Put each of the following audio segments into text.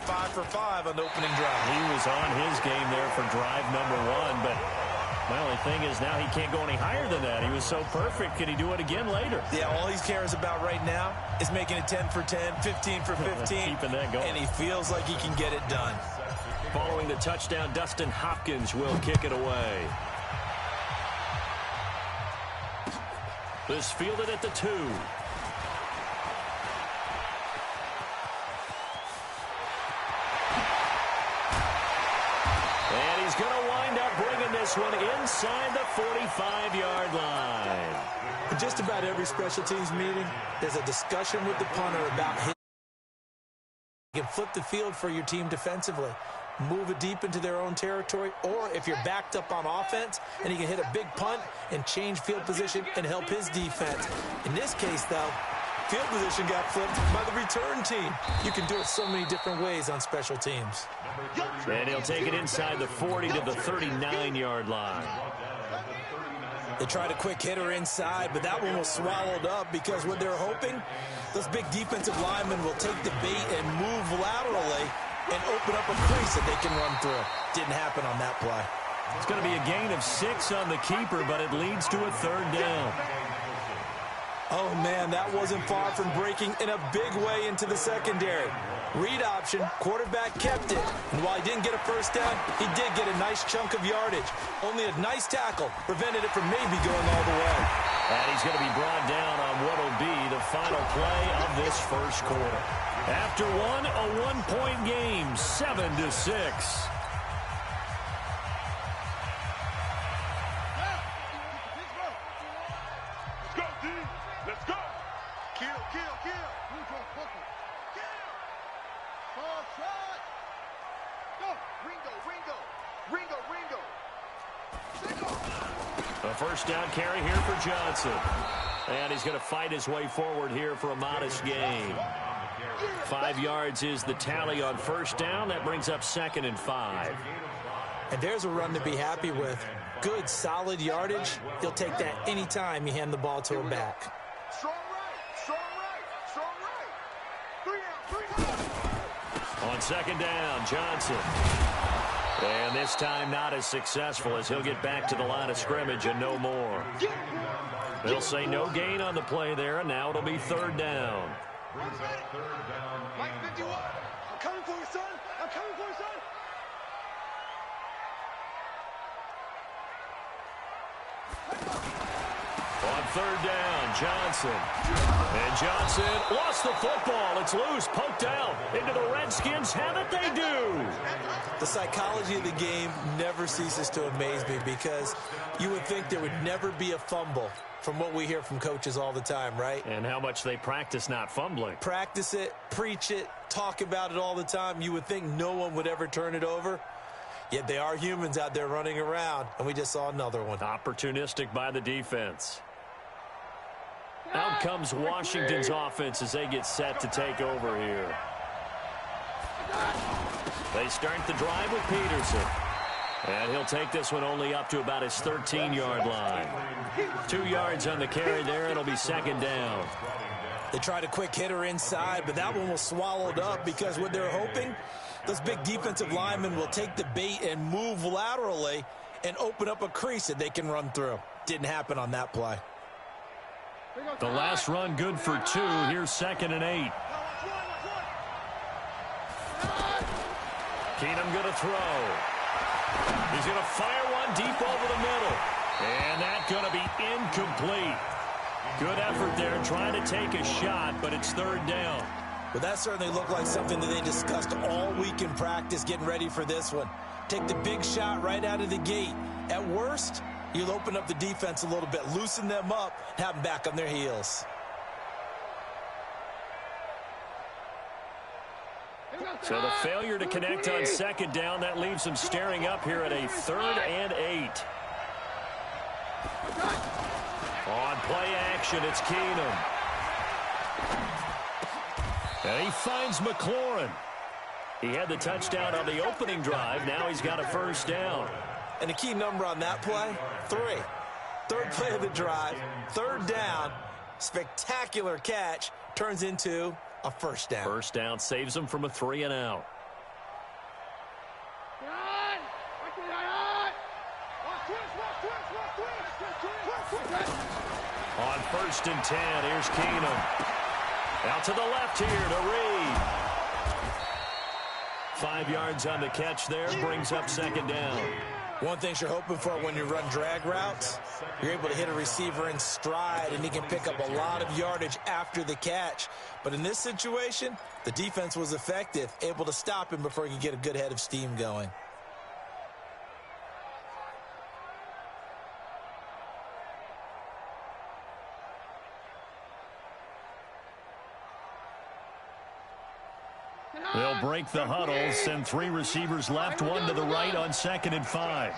5 for 5 on the opening drive. He was on his game there for drive number 1, but my only thing is now he can't go any higher than that. He was so perfect. Can he do it again later? Yeah, all he cares about right now is making it 10 for 10, 15 for 15. Keeping that going. And he feels like he can get it done. Following the touchdown, Dustin Hopkins will kick it away. This fielded at the 2. And he's going to wind up bringing this one inside the 45-yard line. In just about every special teams meeting, there's a discussion with the punter about his. You can flip the field for your team defensively, move it deep into their own territory, or if you're backed up on offense and he can hit a big punt and change field position and help his defense. In this case, though, field position got flipped by the return team. You can do it so many different ways on special teams. And he'll take it inside the 40 to the 39-yard line. They tried a quick hitter inside, but that one was swallowed up because what they're hoping, those big defensive linemen will take the bait and move laterally and open up a crease that they can run through. Didn't happen on that play. It's going to be a gain of 6 on the keeper, but it leads to a 3rd down. Oh, man, that wasn't far from breaking in a big way into the secondary. Read option, quarterback kept it. And while he didn't get a first down, he did get a nice chunk of yardage. Only a nice tackle prevented it from maybe going all the way. And he's going to be brought down on what will be the final play of this first quarter. After one, a one-point game, 7-6. A first down carry here for Johnson. And he's going to fight his way forward here for a modest gain. 5 yards is the tally on first down. That brings up 2nd and 5. And there's a run to be happy with. Good, solid yardage. He'll take that anytime you hand the ball to him back. Strong right, strong right, strong right. 3 out. On second down, Johnson. And this time not as successful as he'll get back to the line of scrimmage and no more. They'll say no gain on the play there, and now it'll be 3rd down. Mike 51, I'm coming for you, son. I'm coming for you, son. On 3rd down, Johnson. And Johnson lost the football. It's loose, poked out into the Redskins. Have it, they do. The psychology of the game never ceases to amaze me because you would think there would never be a fumble from what we hear from coaches all the time, right? And how much they practice not fumbling. Practice it, preach it, talk about it all the time. You would think no one would ever turn it over. Yet they are humans out there running around, and we just saw another one. Opportunistic by the defense. Out comes Washington's offense as they get set to take over here. They start the drive with Peterson. And he'll take this one only up to about his 13-yard line. 2 yards on the carry there. It'll be 2nd down. They tried a quick hitter inside, but that one was swallowed up because what they're hoping, those big defensive linemen will take the bait and move laterally and open up a crease that they can run through. Didn't happen on that play. The last run good for 2. Here's 2nd and 8. Keenum going to throw. He's going to fire one deep over the middle. And that's going to be incomplete. Good effort there trying to take a shot, but it's 3rd down. Well, that certainly looked like something that they discussed all week in practice getting ready for this one. Take the big shot right out of the gate. At worst, you'll open up the defense a little bit, loosen them up, and have them back on their heels. So the failure to connect on 2nd down, that leaves them staring up here at a 3rd and 8. On play action, it's Keenum. And he finds McLaurin. He had the touchdown on the opening drive. Now he's got a first down. And the key number on that play, 3. 3rd play of the drive, 3rd down, spectacular catch, turns into a first down. First down saves them from a 3 and out. On 1st and 10, here's Keenum. Out to the left here to Reed. 5 yards on the catch there, brings up 2nd down. One thing you're hoping for when you run drag routes, you're able to hit a receiver in stride, and he can pick up a lot of yardage after the catch. But in this situation, the defense was effective, able to stop him before he could get a good head of steam going. They'll break the huddle, send 3 receivers left, 1 to the right on 2nd and 5.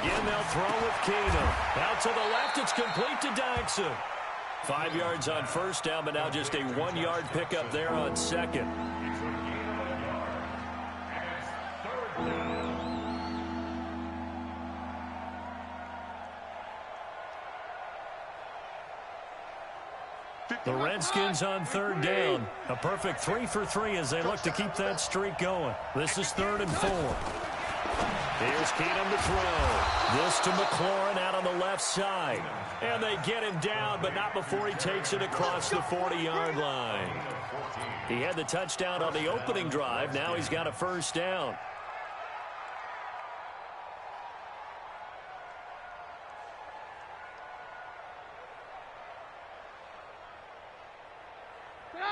Again, they'll throw with Keenum. Out to the left, it's complete to Dyson. 5 yards on 1st down, but now just a 1-yard pickup there on 2nd. The Redskins on 3rd down. A perfect 3 for 3 as they look to keep that streak going. This is 3rd and 4. Here's Keenum to throw. This to McLaurin out on the left side. And they get him down, but not before he takes it across the 40-yard line. He had the touchdown on the opening drive. Now he's got a 1st down.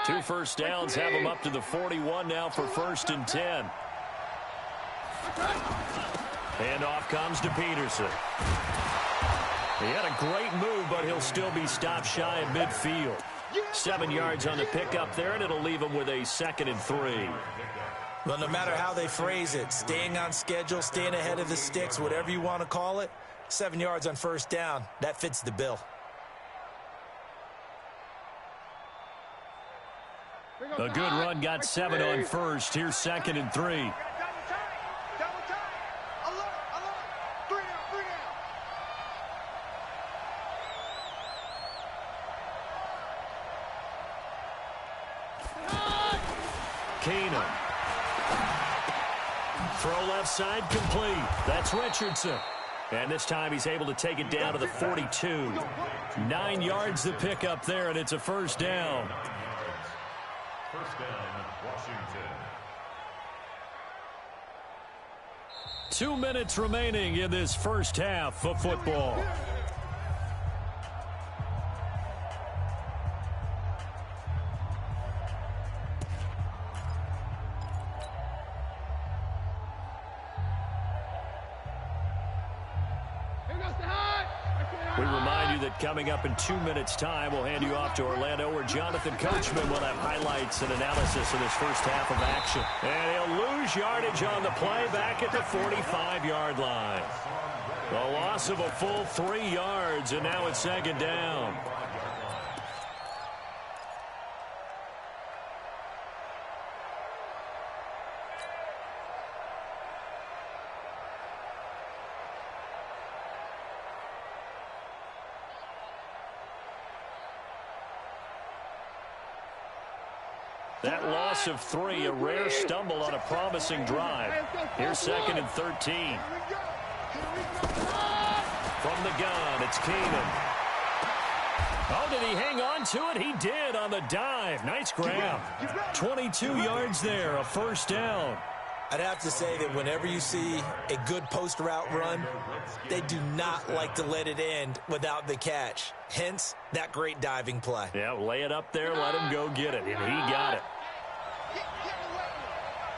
Two 1st downs have him up to the 41 now for 1st and 10. And off comes to Peterson. He had a great move, but he'll still be stopped shy of midfield. 7 yards on the pickup there, and it'll leave him with a 2nd and 3. Well, no matter how they phrase it, staying on schedule, staying ahead of the sticks, whatever you want to call it, 7 yards on 1st down, that fits the bill. A good run got 7 on 1st. Here's 2nd and 3. Keenum. Throw left side complete. That's Richardson. And this time he's able to take it down to the 42. 9 yards to pick up there, and it's a 1st down. 1st down, Washington. 2 minutes remaining in this 1st half of football. We remind you that coming up in 2 minutes' time, we'll hand you off to Orlando, where Jonathan Coachman will have highlights and analysis of this 1st half of action. And he'll lose yardage on the play back at the 45-yard line. The loss of a full 3 yards, and now it's 2nd down. That loss of 3, a rare stumble on a promising drive. Here's 2nd and 13. From the gun, it's Keenum. Oh, did he hang on to it? He did on the dive. Nice grab. 22 yards there, a 1st down. I'd have to say that whenever you see a good post route run, they do not like to let it end without the catch. Hence, that great diving play. Yeah, lay it up there, let him go get it, and he got it.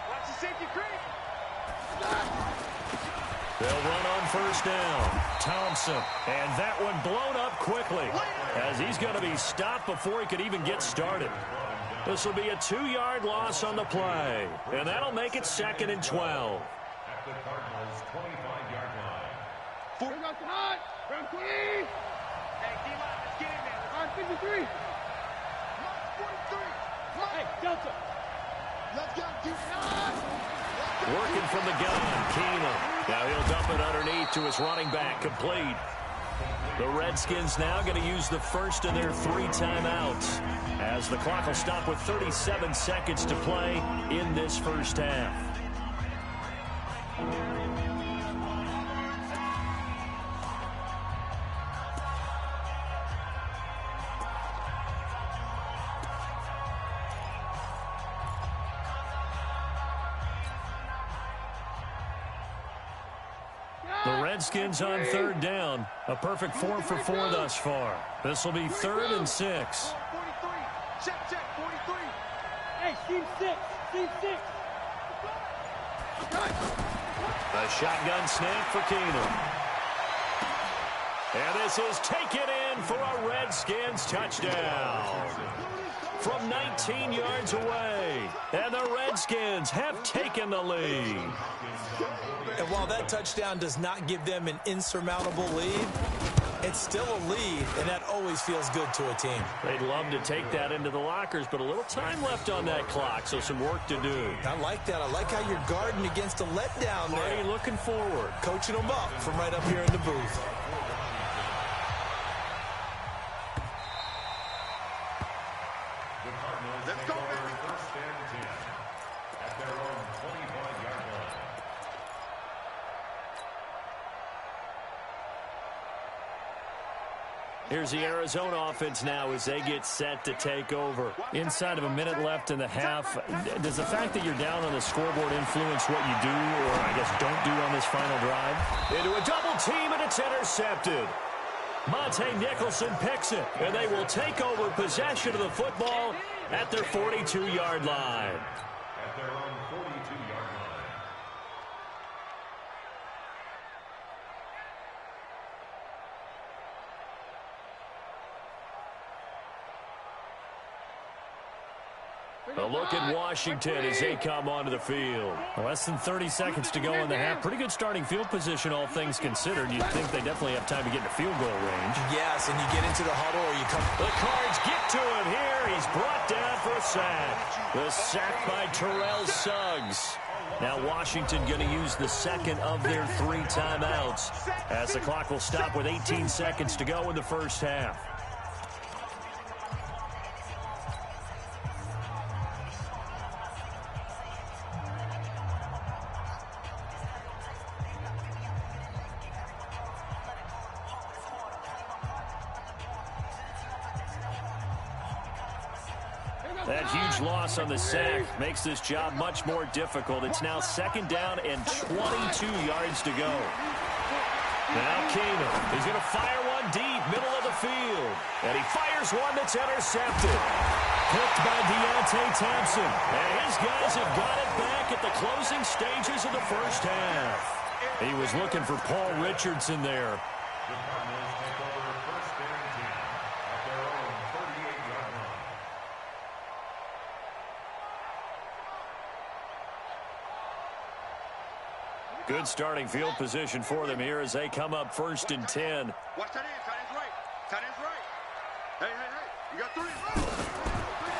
Watch the safety creep. They'll run on 1st down. Thompson, and that one blown up quickly as he's going to be stopped before he could even get started. This will be a 2-yard loss on the play, and that'll make it 2nd and 12. At the Cardinals' 25-yard line. Round 20. Hey, D-line, let's get in there. On 53. Mark 43. Hey, Delta. Let's go, Working from the gun, Keenum. Now he'll dump it underneath to his running back, complete. The Redskins now going to use the 1st of their 3 timeouts, as the clock will stop with 37 seconds to play in this 1st half. The Redskins on third down. A perfect 4 for 4 thus far. This will be 3rd and 6. 43. Check, 43. Hey, team 6. Team 6. The shotgun snap for Keenum. And this is taken in for a Redskins touchdown. From 19 yards away. And the Redskins have taken the lead. And while that touchdown does not give them an insurmountable lead, it's still a lead, and that always feels good to a team. They'd love to take that into the lockers, but a little time left on that clock, so some work to do. I like that. I like how you're guarding against a letdown there. Marty looking forward. Coaching them up from right up here in the booth. Let's go, baby. First and 10 at their own 25-yard line. Here's the Arizona offense now as they get set to take over. Inside of a minute left in the half, does the fact that you're down on the scoreboard influence what you do, or I guess don't do on this final drive? Into a double team, and it's intercepted. Monte Nicholson picks it, and they will take over possession of the football at their 42-yard line. At their own 42-yard line. A look at Washington as they come onto the field. Less than 30 seconds to go in the half. Pretty good starting field position, all things considered. You'd think they definitely have time to get into field goal range. Yes, and you get into the huddle or you come. The Cards get to him here. He's brought down for a sack. The sack by Terrell Suggs. Now Washington going to use the second of their 3 timeouts as the clock will stop with 18 seconds to go in the first half. That huge loss on the sack makes this job much more difficult. It's now 2nd down and 22 yards to go. Now Keenum is going to fire one deep, middle of the field. And he fires one that's intercepted. Picked by Deontay Thompson. And his guys have got it back at the closing stages of the first half. He was looking for Paul Richardson there. The Cardinals take over first and 10 at their own 38-yard line. Good starting field position for them here as they come up 1st and 10. Watch that end. Tight end's right. Tight end's right. Hey. You got 3.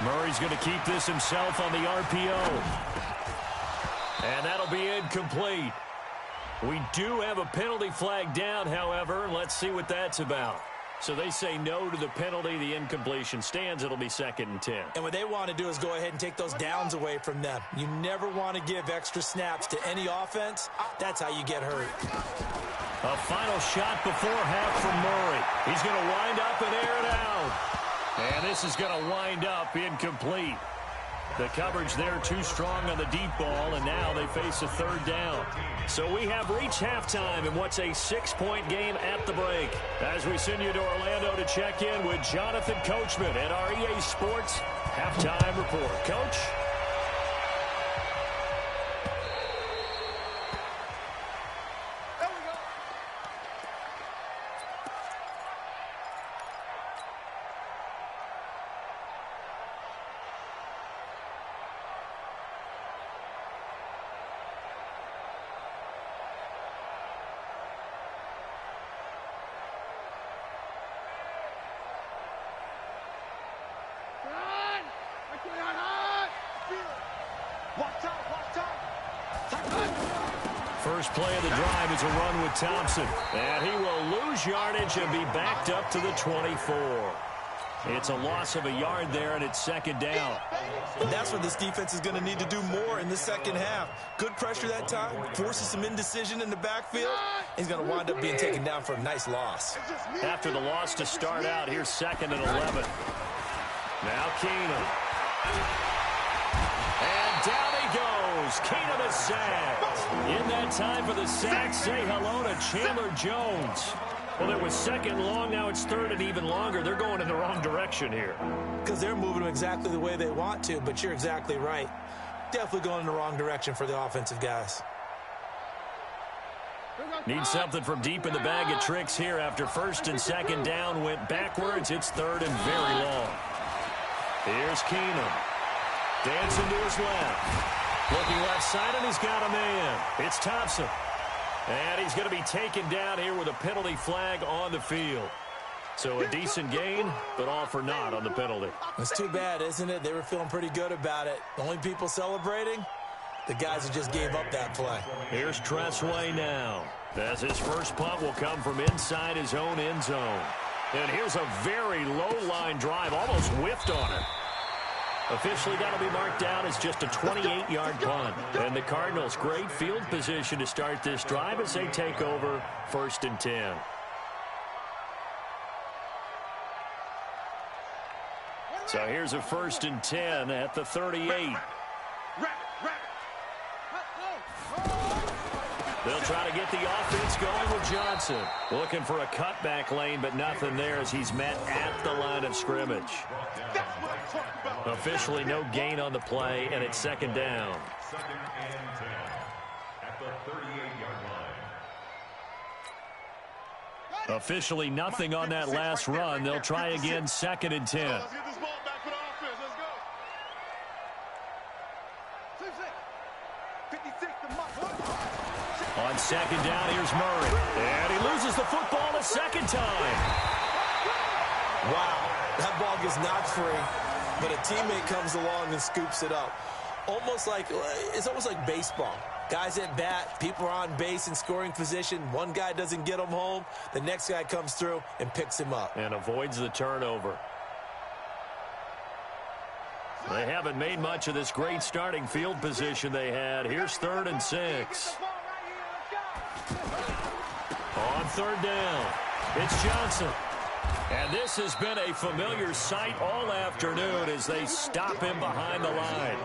Murray's going to keep this himself on the RPO. And that'll be incomplete. We do have a penalty flag down, however. Let's see what that's about. So they say no to the penalty. The incompletion stands. It'll be 2nd and 10. And what they want to do is go ahead and take those downs away from them. You never want to give extra snaps to any offense. That's how you get hurt. A final shot before half from Murray. He's going to wind up and air it out. And this is going to wind up incomplete. The coverage there too strong on the deep ball, and now they face a 3rd down. So we have reached halftime in what's a 6-point game at the break. As we send you to Orlando to check in with Jonathan Coachman at our EA Sports Halftime Report. Coach? First play of the drive is a run with Thompson. And he will lose yardage and be backed up to the 24. It's a loss of a yard there, and it's second down. And that's what this defense is going to need to do more in the second half. Good pressure that time, forces some indecision in the backfield. He's going to wind up being taken down for a nice loss. After the loss to start out, here's 2nd and 11. Now Keenum. And down he goes. Keenum is sacked. In that time for the sack, say hello to Chandler Jones. Well, it was 2nd long. Now it's 3rd and even longer. They're going in the wrong direction here. Because they're moving them exactly the way they want to, but you're exactly right. Definitely going in the wrong direction for the offensive guys. Need something from deep in the bag of tricks here after 1st and 2nd down went backwards. It's 3rd and very long. Here's Keenum. Dancing to his left. Looking left side, and he's got a man. It's Thompson. And he's going to be taken down here with a penalty flag on the field. So a decent gain, but all for naught on the penalty. It's too bad, isn't it? They were feeling pretty good about it. The only people celebrating, the guys who just gave up that play. Here's Tressway now. As his first punt will come from inside his own end zone. And here's a very low-line drive, almost whiffed on it. Officially, that'll be marked down as just a 28-yard punt. And the Cardinals, great field position to start this drive as they take over 1st and 10. So here's a 1st and 10 at the 38. They'll try to get the offense going with Johnson. Looking for a cutback lane, but nothing there as he's met at the line of scrimmage. Officially no gain on the play, and it's 2nd down. 2nd and 10 at the 38-yard line. Officially nothing on that last run. They'll try again 2nd and 10. Let's get this ball back for the offense. Let's go. On 2nd down, here's Murray. And he loses the football a 2nd time. Wow, that ball gets knocked free, but a teammate comes along and scoops it up. It's almost like baseball. Guys at bat, people are on base in scoring position. One guy doesn't get him home. The next guy comes through and picks him up. And avoids the turnover. They haven't made much of this great starting field position they had. Here's 3rd and 6. On 3rd down, it's Johnson. And this has been a familiar sight all afternoon as they stop him behind the line.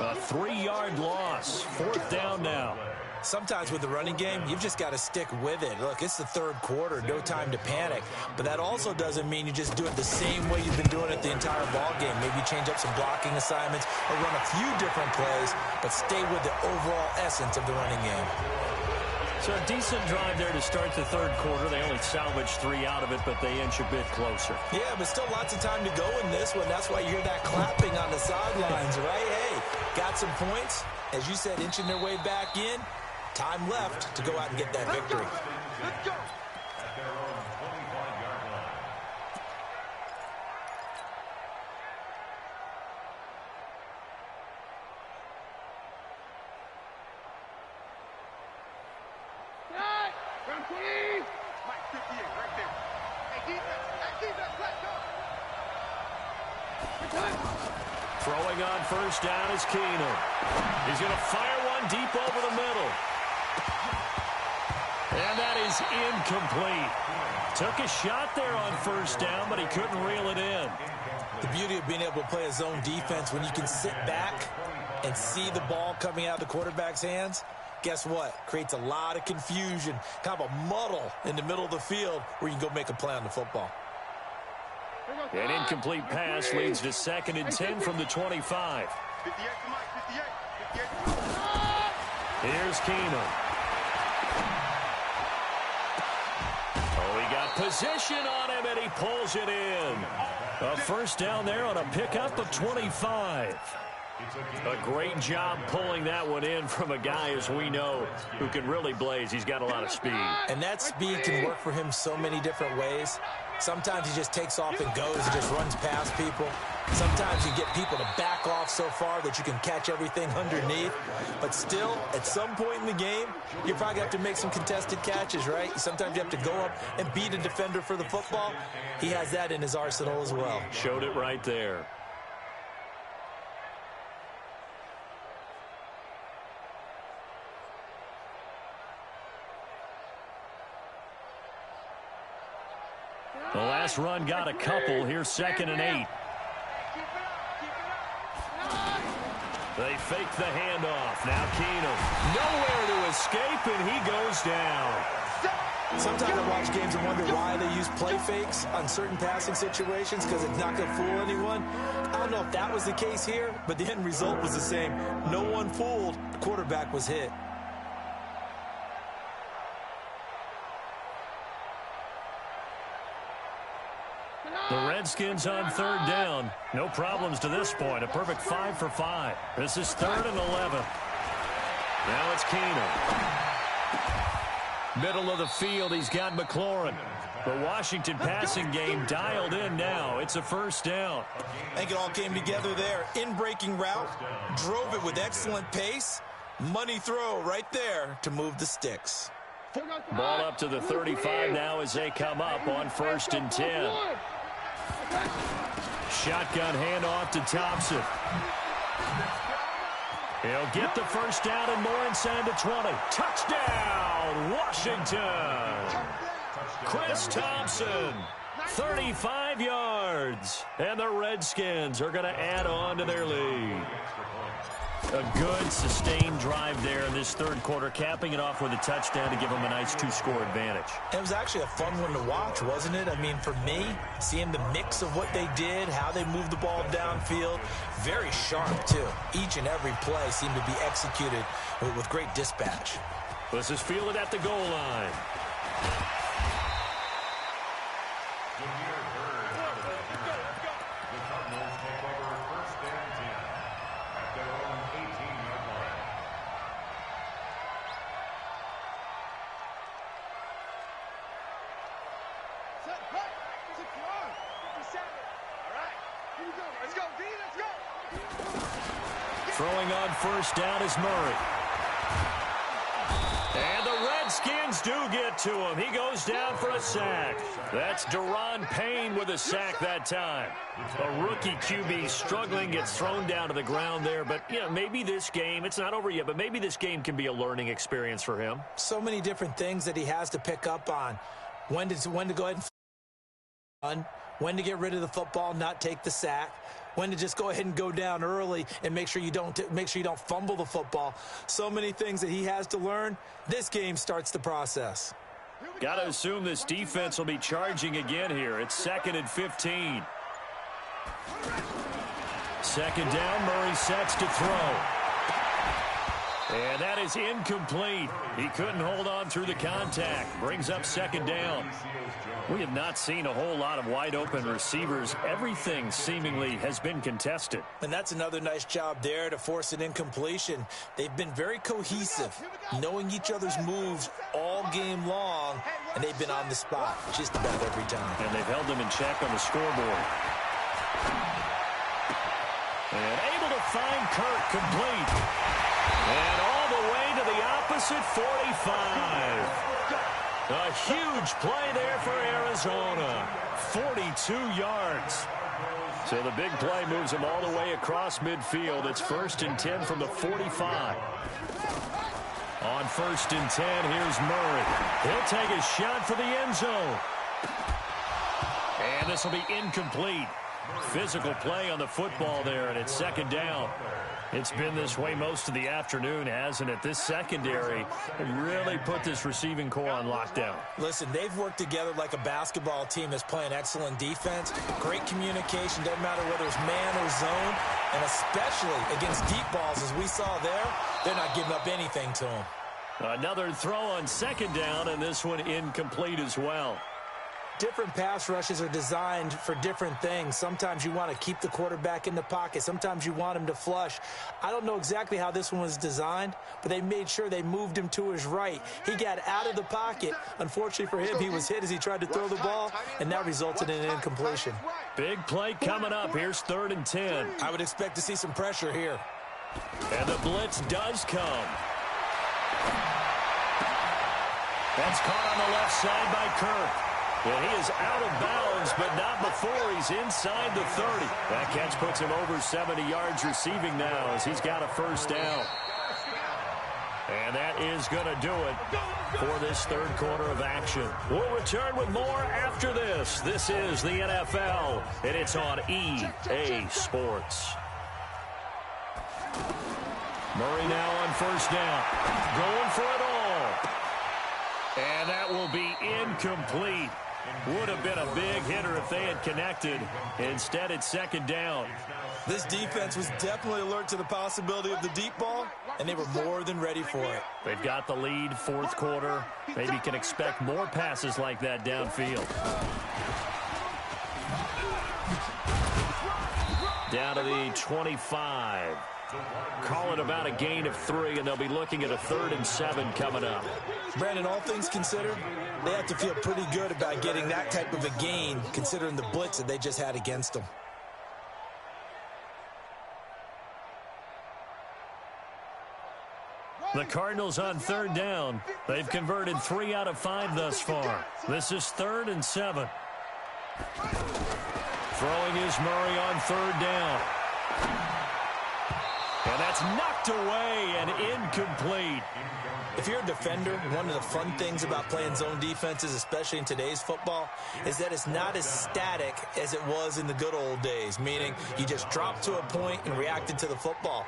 A 3-yard loss. 4th down now. Sometimes with the running game, you've just got to stick with it. Look, it's the 3rd quarter, no time to panic. But that also doesn't mean you just do it the same way you've been doing it the entire ball game. Maybe change up some blocking assignments or run a few different plays, but stay with the overall essence of the running game. So a decent drive there to start the 3rd quarter. They only salvaged 3 out of it, but they inch a bit closer. Yeah, but still lots of time to go in this one. That's why you hear that clapping on the sidelines, right? Hey, got some points. As you said, inching their way back in. Time left to go out and get that victory. Let's go. At their own 25-yard line. Mike, 58, right there. Hey, defense, let's go. Throwing on 1st down is Keenum. He's going to fire one deep over the middle. And that is incomplete. Took a shot there on 1st down, but he couldn't reel it in. The beauty of being able to play a zone defense when you can sit back and see the ball coming out of the quarterback's hands, guess what? Creates a lot of confusion, kind of a muddle in the middle of the field where you can go make a play on the football. An incomplete pass leads to 2nd and 10 from the 25. 58 to Mike, 58. Here's Keenum. Oh, he got position on him, and he pulls it in. A 1st down there on a pickup of 25. A great job pulling that one in from a guy, as we know, who can really blaze. He's got a lot of speed. And that speed can work for him so many different ways. Sometimes he just takes off and goes. He just runs past people. Sometimes you get people to back off so far that you can catch everything underneath. But still, at some point in the game, you probably have to make some contested catches, right? Sometimes you have to go up and beat a defender for the football. He has that in his arsenal as well. Showed it right there. The last run got a couple. Here's 2nd and 8. They fake the handoff. Now Keenum. Nowhere to escape, and he goes down. Sometimes I watch games and wonder why they use play fakes on certain passing situations, because it's not going to fool anyone. I don't know if that was the case here, but the end result was the same. No one fooled. The quarterback was hit. The Redskins on 3rd down. No problems to this point. A perfect 5 for 5. This is 3rd and 11. Now it's Keenum. Middle of the field, he's got McLaurin. The Washington passing game dialed in now. It's a 1st down. I think it all came together there. In-breaking route, drove it with excellent pace. Money throw right there to move the sticks. Ball up to the 35 now as they come up on 1st and 10. Shotgun handoff to Thompson. He'll get the 1st down and more inside the 20. Touchdown, Washington. Chris Thompson, 35 yards. And the Redskins are going to add on to their lead. A good, sustained drive there in this 3rd quarter, capping it off with a touchdown to give them a nice 2-score advantage. It was actually a fun one to watch, wasn't it? I mean, for me, seeing the mix of what they did, how they moved the ball downfield, very sharp, too. Each and every play seemed to be executed with great dispatch. This is fielded at the goal line. Throwing on 1st down is Murray. And the Redskins do get to him. He goes down for a sack. That's Daron Payne with a sack that time. A rookie QB struggling, gets thrown down to the ground there. But, you know, maybe this game, it's not over yet, but maybe this game can be a learning experience for him. So many different things that he has to pick up on. When to go ahead and run, when to get rid of the football, not take the sack. When to just go ahead and go down early and make sure you don't fumble the football. So many things that he has to learn. This game starts the process. Got to assume this defense will be charging again here. It's 2nd and 15. 2nd down, Murray sets to throw. And that is incomplete. He couldn't hold on through the contact. Brings up 2nd down. We have not seen a whole lot of wide-open receivers. Everything seemingly has been contested. And that's another nice job there to force an incompletion. They've been very cohesive, knowing each other's moves all game long, and they've been on the spot just about every time. And they've held them in check on the scoreboard. And able to find Kirk complete. And all the way to the opposite 45. A huge play there for Arizona. 42 yards. So the big play moves him all the way across midfield. It's 1st and 10 from the 45. On 1st and 10, here's Murray. He'll take a shot for the end zone. And this will be incomplete. Physical play on the football there, and it's 2nd down. It's been this way most of the afternoon, hasn't it? This secondary really put this receiving core on lockdown. Listen, they've worked together like a basketball team that's playing excellent defense. Great communication, doesn't matter whether it's man or zone. And especially against deep balls, as we saw there, they're not giving up anything to them. Another throw on 2nd down, and this one incomplete as well. Different pass rushes are designed for different things. Sometimes you want to keep the quarterback in the pocket. Sometimes you want him to flush. I don't know exactly how this one was designed, but they made sure they moved him to his right. He got out of the pocket. Unfortunately for him, he was hit as he tried to throw the ball, and that resulted in an incompletion. Big play coming up. Here's 3rd and 10. I would expect to see some pressure here. And the blitz does come. That's caught on the left side by Kirk. And he is out of bounds, but not before he's inside the 30. That catch puts him over 70 yards receiving now as he's got a 1st down. And that is going to do it for this 3rd quarter of action. We'll return with more after this. This is the NFL, and it's on EA Sports. Murray now on 1st down. Going for it all. And that will be incomplete. Would have been a big hitter if they had connected. Instead, it's 2nd down. This defense was definitely alert to the possibility of the deep ball, and they were more than ready for it. They've got the lead, 4th quarter. Maybe can expect more passes like that downfield. Down to the 25. Call it about a gain of 3, and they'll be looking at a 3rd and 7 coming up. Brandon, all things considered, they have to feel pretty good about getting that type of a gain, considering the blitz that they just had against them. The Cardinals on 3rd down. They've converted 3 out of 5 thus far. This is 3rd and 7. Throwing is Murray on 3rd down. And that's knocked away and incomplete. If you're a defender, one of the fun things about playing zone defenses, especially in today's football, is that it's not as static as it was in the good old days, meaning you just dropped to a point and reacted to the football.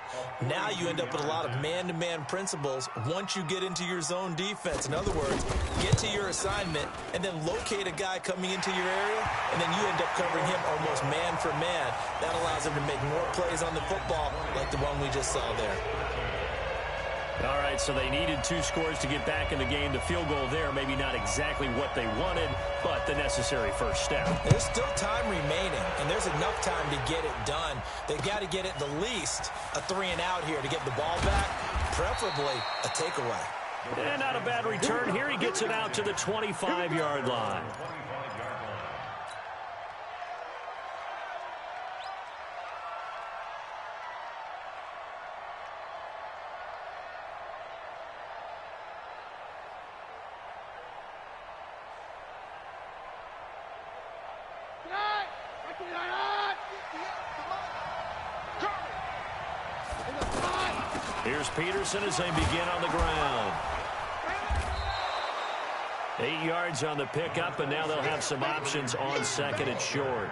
Now you end up with a lot of man-to-man principles once you get into your zone defense. In other words, get to your assignment and then locate a guy coming into your area, and then you end up covering him almost man for man. That allows him to make more plays on the football like the one we just saw there. All right, so they needed 2 scores to get back in the game. The field goal there, maybe not exactly what they wanted, but the necessary 1st step. There's still time remaining, and there's enough time to get it done. They've got to get at the least a 3 and out here to get the ball back, preferably a takeaway. And not a bad return here. He gets it out to the 25-yard line. Here's Peterson as they begin on the ground. 8 yards on the pickup, and now they'll have some options on 2nd and short.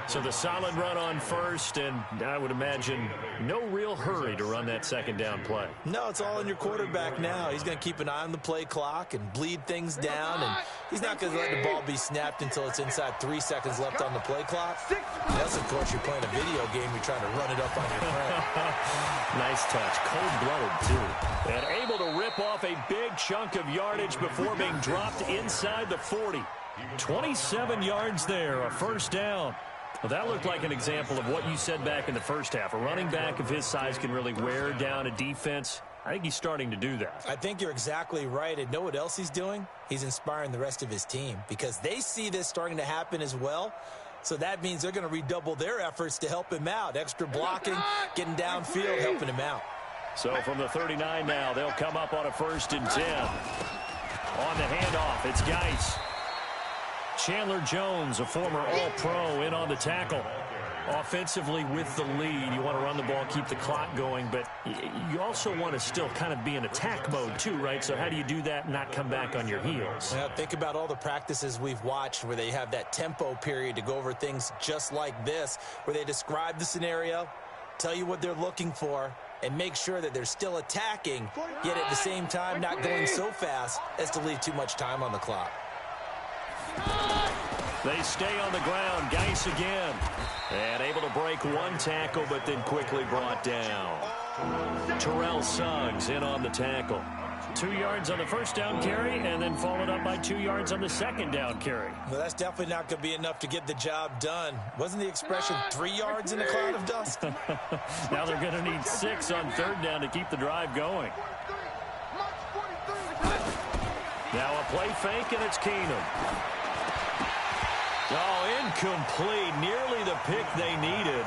So the solid run on 1st, and I would imagine no real hurry to run that 2nd down play. No, it's all in your quarterback now. He's going to keep an eye on the play clock and bleed things down, and he's not going to let the ball be snapped until it's inside 3 seconds left on the play clock. Unless, of course, you're playing a video game, you're trying to run it up on your friend. Nice touch. Cold-blooded, too. And able to rip off a big chunk of yardage before being dropped inside the 40. 27 yards there, a 1st down. Well, that looked like an example of what you said back in the 1st half. A running back of his size can really wear down a defense. I think he's starting to do that. I think you're exactly right. And know what else he's doing? He's inspiring the rest of his team because they see this starting to happen as well. So that means they're going to redouble their efforts to help him out. Extra blocking, getting downfield, helping him out. So from the 39 now, they'll come up on a 1st and 10. On the handoff, it's Geis. Chandler Jones, a former All-Pro, in on the tackle. Offensively with the lead, you want to run the ball, keep the clock going, but you also want to still kind of be in attack mode too, right? So how do you do that and not come back on your heels? Well, think about all the practices we've watched where they have that tempo period to go over things just like this, where they describe the scenario, tell you what they're looking for, and make sure that they're still attacking, yet at the same time not going so fast as to leave too much time on the clock. They stay on the ground. Geis again. And able to break 1 tackle, but then quickly brought down. Terrell Suggs in on the tackle. 2 yards on the first down carry, and then followed up by 2 yards on the second down carry. Well, that's definitely not going to be enough to get the job done. Wasn't the expression 3 yards in a cloud of dust? Now they're going to need 6 on third down to keep the drive going. Now a play fake, and it's Keenum. Oh, incomplete. Nearly the pick they needed.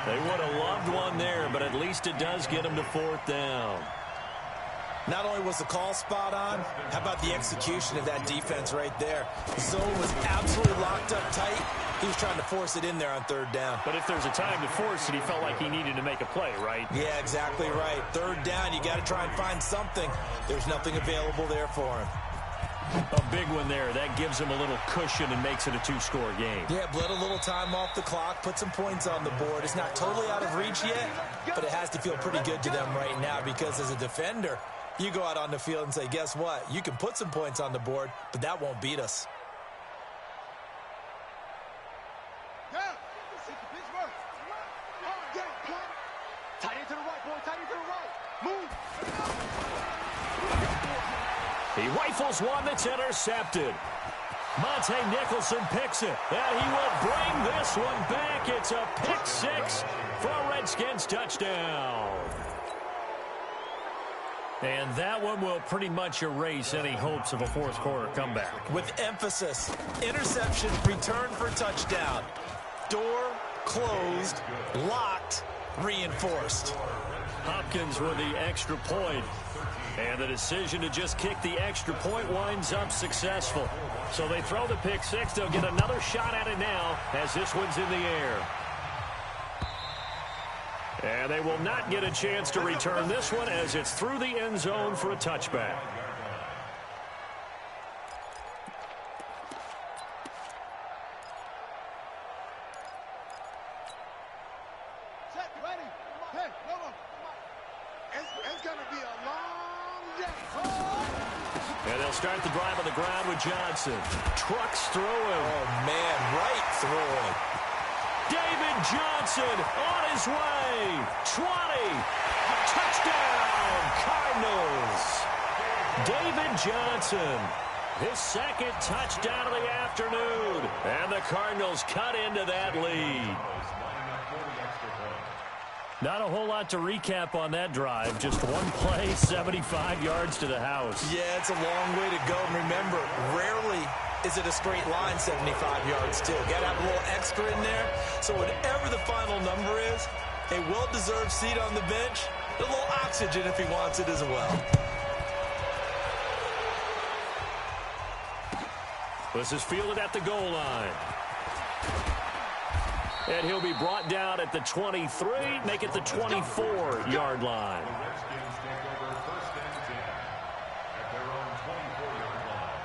They would have loved one there, but at least it does get them to fourth down. Not only was the call spot on, how about the execution of that defense right there? The zone was absolutely locked up tight. He was trying to force it in there on third down. But if there's a time to force it, he felt like he needed to make a play, right? Yeah, exactly right. Third down, you got to try and find something. There's nothing available there for him. A big one there. That gives him a little cushion and makes it a 2-score game. Yeah, bled a little time off the clock, put some points on the board. It's not totally out of reach yet, but it has to feel pretty good to them right now because as a defender, you go out on the field and say, guess what? You can put some points on the board, but that won't beat us. Tight end to the right, boy. Tight end to the right. Move. He rifles one that's intercepted. Monte Nicholson picks it, and he will bring this one back. It's a pick six for a Redskins touchdown. And that one will pretty much erase any hopes of a fourth quarter comeback. With emphasis, interception, return for touchdown. Door closed, locked, reinforced. Hopkins with the extra point. And the decision to just kick the extra point winds up successful. So they throw the pick six. They'll get another shot at it now as this one's in the air. And they will not get a chance to return this one as it's through the end zone for a touchback. Set, ready. Hey, no, no. It's going to be a long day. And they'll start the drive on the ground with Johnson. Trucks through him. Oh, man, right through him. David Johnson on his way. 20. Touchdown, Cardinals. David Johnson, his second touchdown of the afternoon. And the Cardinals cut into that lead. Not a whole lot to recap on that drive. Just one play, 75 yards to the house. Yeah, it's a long way to go. And remember, rarely is it a straight line 75 yards, too. Got to have a little extra in there. So whatever the final number is, a well-deserved seat on the bench, a little oxygen if he wants it as well. This is fielded at the goal line. And he'll be brought down at the 23, make it the 24-yard line. The Redskins take over first and 10 at their own 24-yard line.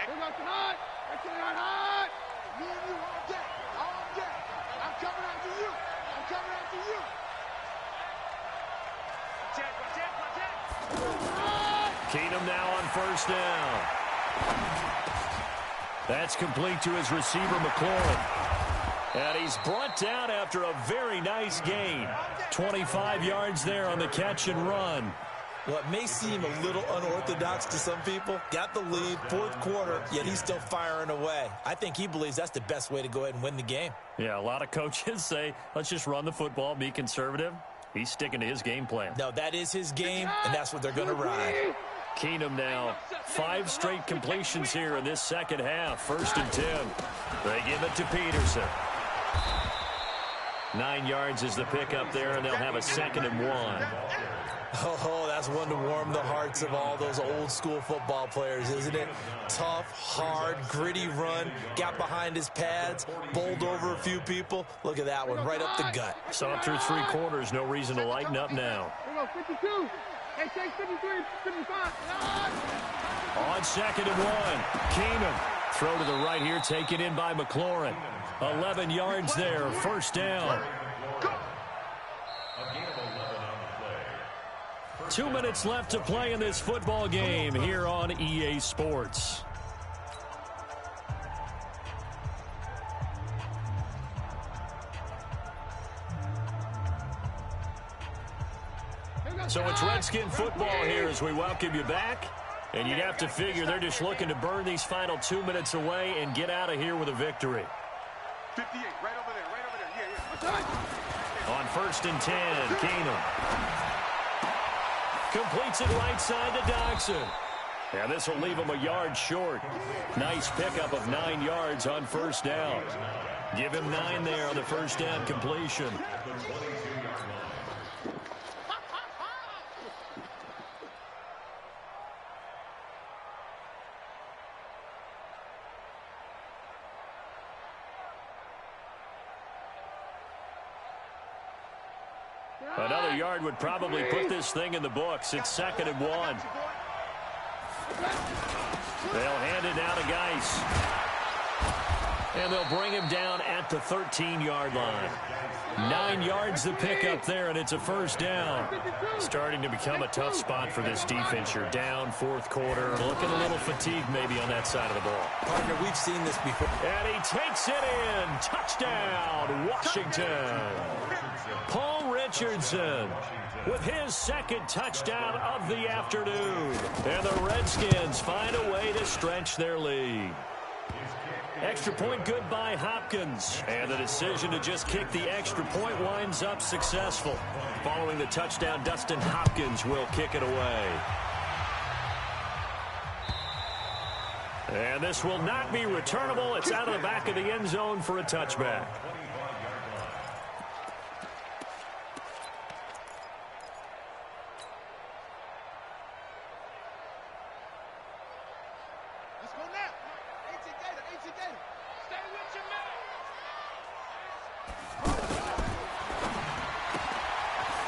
Here goes tonight. That's hot. Me and you all day. All day. I'm coming after you. I'm coming after you. Keenum now on first down. That's complete to his receiver, McLaurin. And he's brought down after a very nice gain. 25 yards there on the catch and run. Well, it may seem a little unorthodox to some people. Got the lead, fourth quarter, yet he's still firing away. I think he believes that's the best way to go ahead and win the game. Yeah, a lot of coaches say, let's just run the football, be conservative. He's sticking to his game plan. No, that is his game, and that's what they're going to ride. Keenum now, 5 straight completions here in this second half. First and 10. They give it to Peterson. 9 yards is the pickup there, and they'll have a 2nd and 1. Oh, that's one to warm the hearts of all those old school football players, isn't it? Tough, hard, gritty run, got behind his pads, bowled over a few people. Look at that one, right up the gut. So up through 3 quarters, no reason to lighten up now. 52. Hey, take 53, 55. On 2nd and 1, Keenum. Throw to the right here, taken in by McLaurin. 11 yards there, first down. 2 minutes left to play in this football game here on EA Sports. So it's Redskin football here as we welcome you back. And you'd have to figure they're just looking to burn these final 2 minutes away and get out of here with a victory. 58, right over there. Yeah. On 1st and 10, Keenum completes it right side to Dodson. And this will leave him a yard short. Nice pickup of 9 yards on 1st down. Give him 9 there on the 1st down completion. Another yard would probably put this thing in the books. It's 2nd and 1. They'll hand it now to Geis. And they'll bring him down at the 13-yard line. 9 yards to pick up there, and it's a 1st down. Starting to become a tough spot for this defense. You're down 4th quarter. Looking a little fatigued maybe on that side of the ball. Partner, we've seen this before. And he takes it in. Touchdown, Washington. Paul Richardson with his 2nd touchdown of the afternoon. And the Redskins find a way to stretch their lead. Extra point good by Hopkins. And the decision to just kick the extra point winds up successful. Following the touchdown, Dustin Hopkins will kick it away. And this will not be returnable. It's out of the back of the end zone for a touchback.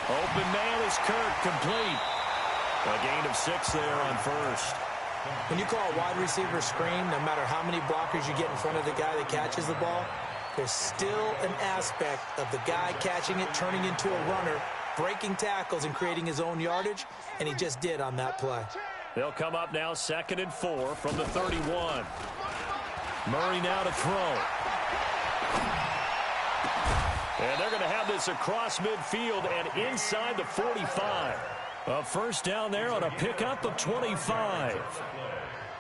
Open man is Kirk, complete. A gain of 6 there on 1st. When you call a wide receiver screen, no matter how many blockers you get in front of the guy that catches the ball, there's still an aspect of the guy catching it, turning into a runner, breaking tackles and creating his own yardage, and he just did on that play. They'll come up now 2nd and 4 from the 31. Murray now to throw. And they're going to have this across midfield and inside the 45. A 1st down there on a pickup of 25.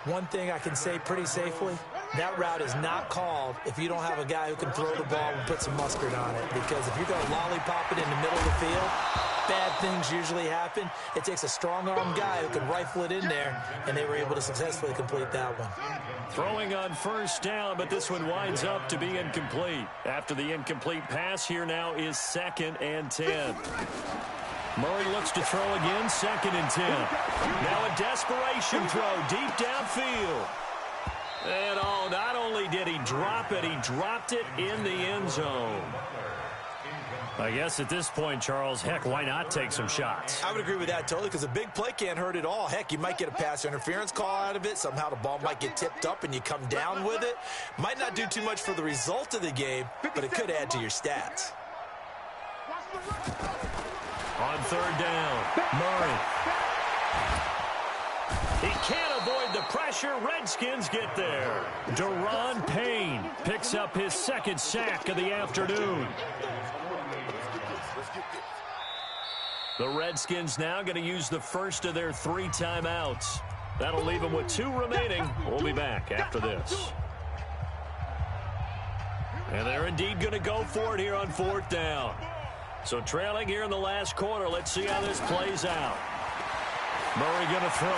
One thing I can say pretty safely, that route is not called if you don't have a guy who can throw the ball and put some mustard on it. Because if you're going to lollipop it in the middle of the field, bad things usually happen. It takes a strong-arm guy who can rifle it in there, and they were able to successfully complete that one. Throwing on 1st down, but this one winds up to be incomplete. After the incomplete pass, here now is 2nd and 10. Murray looks to throw again, 2nd and 10. Now a desperation throw deep downfield. And not only did he drop it, he dropped it in the end zone. I guess at this point, Charles, heck, why not take some shots? I would agree with that totally, because a big play can't hurt at all. Heck, you might get a pass interference call out of it. Somehow the ball might get tipped up and you come down with it. Might not do too much for the result of the game, but it could add to your stats. On 3rd down, Murray. He can't avoid the pressure. Redskins get there. Daron Payne picks up his 2nd sack of the afternoon. The Redskins now going to use the first of their 3 timeouts. That'll leave them with 2 remaining. We'll be back after this. And they're indeed going to go for it here on 4th down. So trailing here in the last quarter, let's see how this plays out. Murray going to throw.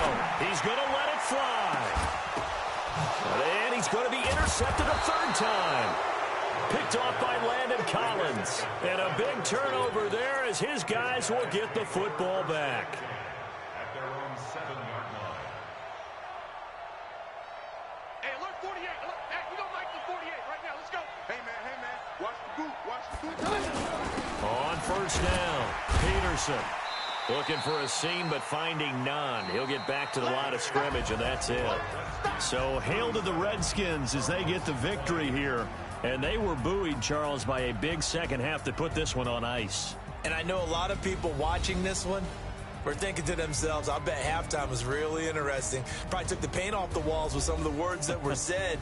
He's going to let it fly. And he's going to be intercepted a 3rd time. Picked off by Landon Collins. And a big turnover there as his guys will get the football back. At their own 7-yard line. Hey, look, 48. Look, hey, we don't like the 48 right now. Let's go. Hey, man. Watch the boot. Watch the boot. On 1st down, Peterson looking for a seam but finding none. He'll get back to the line of scrimmage, and that's it. So hail to the Redskins as they get the victory here. And they were buoyed, Charles, by a big second half to put this one on ice. And I know a lot of people watching this one were thinking to themselves, I bet halftime was really interesting. Probably took the paint off the walls with some of the words that were said.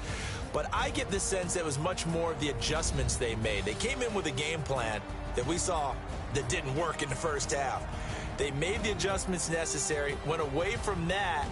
But I get the sense that it was much more of the adjustments they made. They came in with a game plan that we saw that didn't work in the first half. They made the adjustments necessary, went away from that,